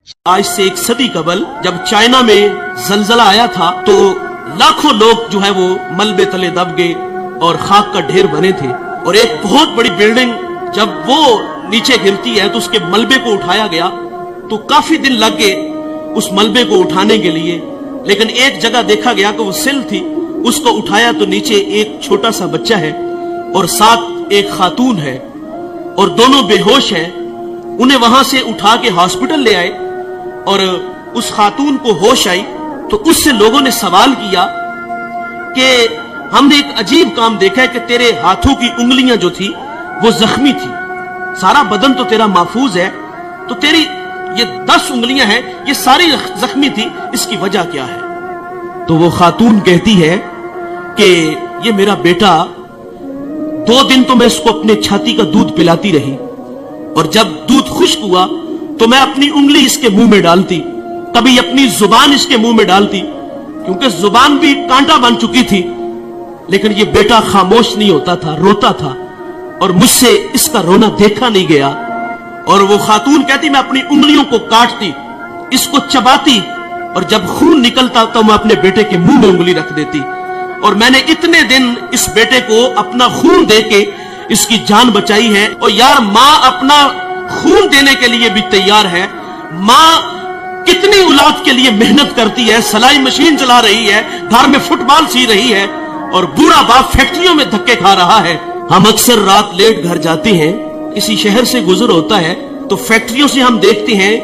آج سے 1 صدی قبل جب چائنا میں زلزلہ آیا تھا تو لاکھوں لوگ جو ہے وہ ملبے تلے دب گئے اور خاک کا ڈھیر بنے تھے، اور ایک بہت بڑی بلڈنگ جب وہ نیچے گرتی ہے تو اس کے ملبے کو اٹھایا گیا تو کافی دن لگ گئے اس ملبے کو اٹھانے کے لیے، لیکن ایک جگہ دیکھا گیا کہ وہ سل تھی، اس کو اٹھایا تو نیچے ایک چھوٹا سا بچہ ہے اور ساتھ ایک خاتون ہے اور دونوں بے ہوش ہیں۔ انہیں وہاں سے اٹھا کے ہاسپٹل لے آئے اور اس خاتون کو ہوش آئی تو اس سے لوگوں نے سوال کیا کہ ہم نے ایک عجیب کام دیکھا ہے کہ تیرے ہاتھوں کی انگلیاں جو تھی وہ زخمی تھی، سارا بدن تو تیرا محفوظ ہے، تو تیری یہ 10 انگلیاں ہیں یہ ساری زخمی تھی، اس کی وجہ کیا ہے؟ تو وہ خاتون کہتی ہے کہ یہ میرا بیٹا 2 دن تو میں اس کو اپنے چھاتی کا دودھ پلاتی رہی، اور جب دودھ خشک ہوا تو میں اپنی انگلی اس کے منہ میں ڈالتی، کبھی اپنی زبان اس کے منہ میں ڈالتی، کیونکہ زبان بھی کانٹا بن چکی تھی، لیکن یہ بیٹا خاموش نہیں ہوتا تھا، روتا تھا، اور مجھ سے اس کا رونا دیکھا نہیں گیا۔ اور وہ خاتون کہتی میں اپنی انگلیوں کو کاٹتی، اس کو چباتی، اور جب خون نکلتا تو میں اپنے بیٹے کے منہ میں انگلی رکھ دیتی، اور میں نے اتنے دن اس بیٹے کو اپنا خون دے کے اس کی جان بچائی ہے۔ اور یار ماں اپنا خون دینے کے لیے بھی تیار ہے، ماں کتنی اولاد کے لیے محنت کرتی ہے، سلائی مشین چلا رہی ہے، گھر میں فٹ بال سی رہی ہے، اور بوڑھا باپ فیکٹریوں میں دھکے کھا رہا ہے۔ ہم اکثر رات لیٹ گھر جاتے ہیں، کسی شہر سے گزر ہوتا ہے تو فیکٹریوں سے ہم دیکھتے ہیں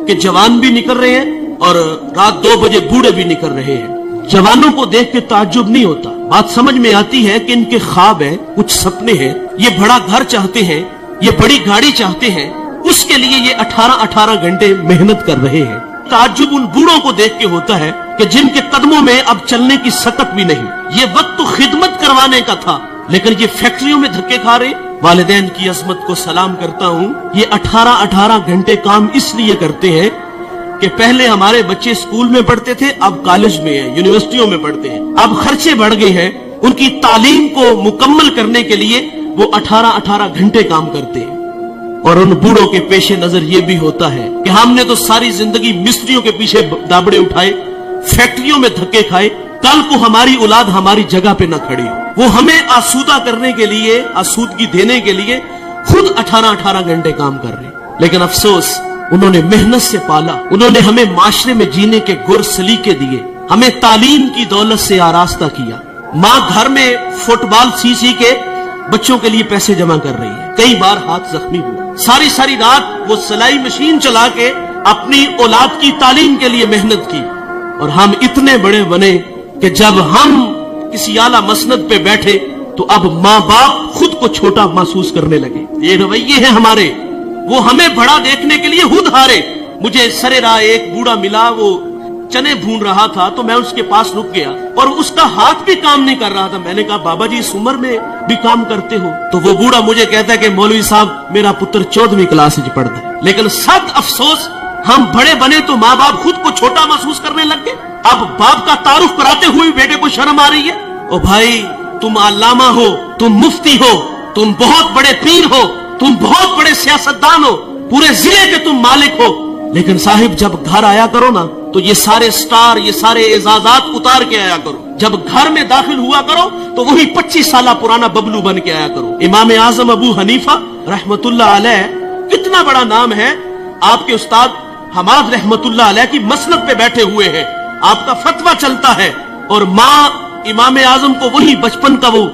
کہ جوان بھی نکل رہے ہیں اور رات 2 بجے بوڑھے بھی نکل رہے ہیں۔ جوانوں کو دیکھ کے تعجب نہیں ہوتا، بات سمجھ میں آتی ہے کہ ان کے خواب ہیں، کچھ سپنے ہیں، یہ بڑا گھر چاہتے ہیں، یہ بڑی گاڑی چاہتے ہیں، اس کے لیے یہ 18 گھنٹے محنت کر رہے ہیں۔ تعجب ان بوڑھوں کو دیکھ کے ہوتا ہے کہ جن کے قدموں میں اب چلنے کی سکت بھی نہیں۔ یہ وقت تو خدمت کروانے کا تھا، لیکن یہ فیکٹریوں میں دھکے کھا رہے۔ والدین کی عظمت کو سلام کرتا ہوں، یہ 18 گھنٹے کام اس لیے کرتے ہیں کہ پہلے ہمارے بچے سکول میں پڑھتے تھے، اب کالج میں ہیں، یونیورسٹیوں میں پڑھتے ہیں، اب خرچے بڑھ گئے ہیں، ان کی تعلیم کو مکمل کرنے کے لیے وہ 18 گھنٹے کام کرتے ہیں۔ اور ان بوڑھوں کے پیش نظر یہ بھی ہوتا ہے کہ ہم نے تو ساری زندگی مستریوں کے پیچھے دابڑے اٹھائے، فیکٹریوں میں دھکے کھائے، کل کو ہماری اولاد ہماری جگہ پہ نہ کھڑی ہو، وہ ہمیں آسودہ کرنے کے لیے، آسودگی دینے کے لیے خود 18 گھنٹے کام کر رہے ہیں۔ لیکن افسوس انہوں نے محنت سے پالا، انہوں نے ہمیں معاشرے میں جینے کے گر سلیقے دیے، ہمیں تعلیم کی دولت سے آراستہ کیا۔ ماں گھر میں فٹ بال سی کے بچوں کے لیے پیسے جمع کر رہی ہے، کئی بار ہاتھ زخمی ہوا، ساری رات وہ سلائی مشین چلا کے اپنی اولاد کی تعلیم کے لیے محنت کی، اور ہم اتنے بڑے بنے کہ جب ہم کسی اعلیٰ مسند پہ بیٹھے تو اب ماں باپ خود کو چھوٹا محسوس کرنے لگے۔ یہ رویے ہیں ہمارے، وہ ہمیں بڑا دیکھنے کے لیے خود ہارے۔ مجھے سرے راہ ایک بوڑھا ملا، وہ چنے بھون رہا تھا تو میں اس کے پاس رک گیا اور اس کا ہاتھ بھی کام نہیں کر رہا تھا۔ میں نے کہا بابا جی اس عمر میں بھی کام کرتے ہو؟ تو وہ بوڑھا مجھے کہتا ہے کہ مولوی صاحب میرا پتر 14ویں کلاس میں پڑھتا ہے۔ لیکن سخت افسوس، ہم بڑے بنے تو ماں باپ خود کو چھوٹا محسوس کرنے لگ گئے۔ اب باپ کا تعارف کراتے ہوئے بیٹے کو شرم آ رہی ہے۔ او بھائی، تم علامہ ہو، تم مفتی ہو، تم بہت بڑے پیر ہو، تم بہت بڑے سیاستدان ہو، پورے ضلع کے تم مالک ہو، لیکن صاحب جب گھر آیا کرو نا تو یہ سارے سٹار، یہ سارے اعزازات اتار کے آیا کرو۔ جب گھر میں داخل ہوا کرو تو وہی 25 سالہ پرانا ببلو بن کے آیا کرو۔ امام اعظم ابو حنیفہ رحمت اللہ علیہ، کتنا بڑا نام ہے، آپ کے استاد حماد رحمت اللہ علیہ کی مسند پہ بیٹھے ہوئے ہیں، آپ کا فتویٰ چلتا ہے، اور ماں امام اعظم کو وہی بچپن کا وہ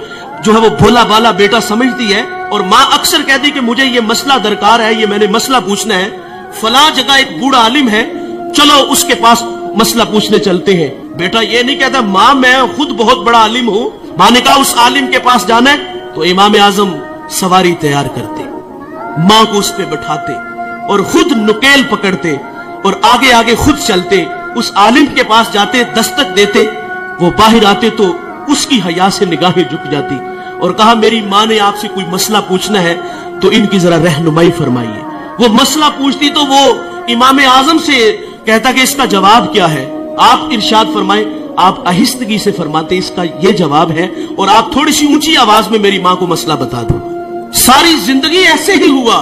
جو ہے وہ بھولا بالا بیٹا سمجھتی ہے، اور ماں اکثر کہتی کہ مجھے یہ مسئلہ درکار ہے، یہ میں نے مسئلہ پوچھنا ہے، فلاں جگہ ایک بوڑھا عالم ہے، چلو اس کے پاس مسئلہ پوچھنے چلتے ہیں۔ بیٹا یہ نہیں کہتا ماں میں خود بہت بڑا عالم ہوں، ماں نے کہا اس عالم کے پاس جانا ہے تو امام اعظم سواری تیار کرتے، ماں کو اس پہ بٹھاتے اور خود نکیل پکڑتے اور آگے آگے خود چلتے، اس عالم کے پاس جاتے، دستک دیتے، وہ باہر آتے تو اس کی حیا سے نگاہیں جھک جاتی، اور کہا میری ماں نے آپ سے کوئی مسئلہ پوچھنا ہے تو ان کی ذرا رہنمائی فرمائیے۔ وہ مسئلہ پوچھتی تو وہ امام اعظم سے کہتا کہ اس کا جواب کیا ہے؟ آپ ارشاد فرمائیں۔ آپ آہستگی سے فرماتے اس کا یہ جواب ہے، اور آپ تھوڑی سی اونچی آواز میں میری ماں کو مسئلہ بتا دو۔ ساری زندگی ایسے ہی ہوا،